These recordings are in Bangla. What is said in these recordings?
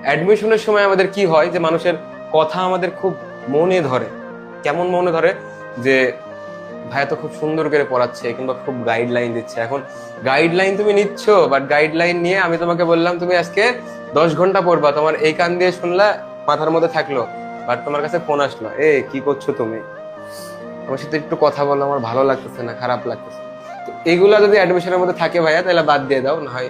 অ্যাডমিশনের সময় আমাদের কি হয় যে মানুষের কথা আমাদের খুব মনে ধরে। কেমন মনে ধরে? যে ভাইয়া তো খুব সুন্দর করে পড়াচ্ছে কিংবা খুব গাইডলাইন দিচ্ছে। এখন গাইডলাইন তুমি নিচ্ছ, বাট গাইডলাইন নিয়ে আমি তোমাকে বললাম তুমি আজকে 10 ঘন্টা পড়বা, তোমার এই কান দিয়ে শুনলা, মাথার মধ্যে থাকলো, বাট তোমার কাছে ফোন আসলো, কি করছো তুমি, আমার সাথে একটু কথা বলো, আমার ভালো লাগতেছে না, খারাপ লাগতেছে। তো এগুলা যদি অ্যাডমিশনের মধ্যে থাকে ভাইয়া, তাহলে বাদ দিয়ে দাও, না হয়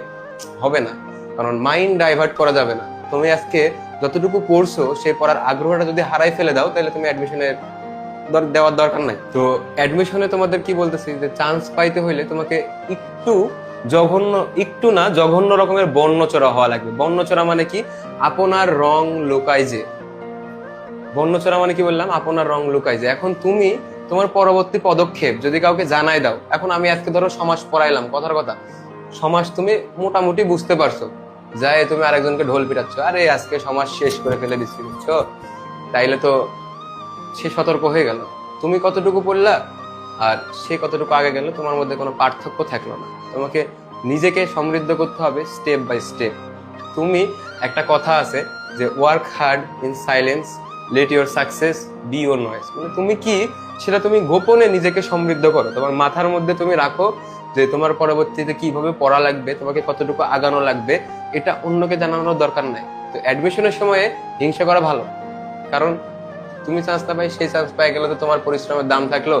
হবে না। কারণ মাইন্ড ডাইভার্ট করা যাবে না। তুমি আজকে যতটুকু পড়ছো সেই পড়ার আগ্রহটা যদি হারাই ফেলে দাও, তাহলে তুমি অ্যাডমিশনের দেওয়ার দরকার নাই। তো অ্যাডমিশনে তোমাদের কি বলতেছি যে চান্স পাইতে হইলে তোমাকে একটু জঘন্য, একটু না জঘন্য রকমের বর্ণচোরা হওয়া লাগবে। বর্ণচোরা মানে কি? আপনার রং লুকায় যে। বর্ণচোরা মানে কি বললাম? আপনার রং লুকায় যে। এখন তুমি তোমার পরবর্তী পদক্ষেপ যদি কাউকে জানাই দাও, এখন আমি আজকে ধরো সমাজ পড়াইলাম, কথার কথা সমাজ তুমি মোটামুটি বুঝতে পারছো, যাই তুমি আরেকজনকে ঢোল পিটাচ্ছ, আরে আজকে সমাজ শেষ করে ফেলে দিচ্ছি, বুঝছো? তাইলে তো সে সতর্ক হয়ে গেল। তুমি কতটুকু পড়লা আর সে কতটুকু আগে গেল, তোমার মধ্যে কোনো পার্থক্য থাকলো না। তোমাকে নিজেকে সমৃদ্ধ করতে হবে স্টেপ বাই স্টেপ। তুমি, একটা কথা আছে যে work hard in silence, let your success B your noise. মানে তুমি কি, সেটা তুমি গোপনে নিজেকে সমৃদ্ধ করো, তোমার মাথার মধ্যে তুমি রাখো যে তোমার পরবর্তীতে কিভাবে পড়া লাগবে, তোমাকে কতটুকু আগানো লাগবে, এটা অন্যকে জানানোর দরকার নাই। তো অ্যাডমিশনের সময়ে হিংসা করা ভালো, কারণ তুমি চান্স না পাই সেই চান্স পাই গেলে তো তোমার পরিশ্রমের দাম থাকলো।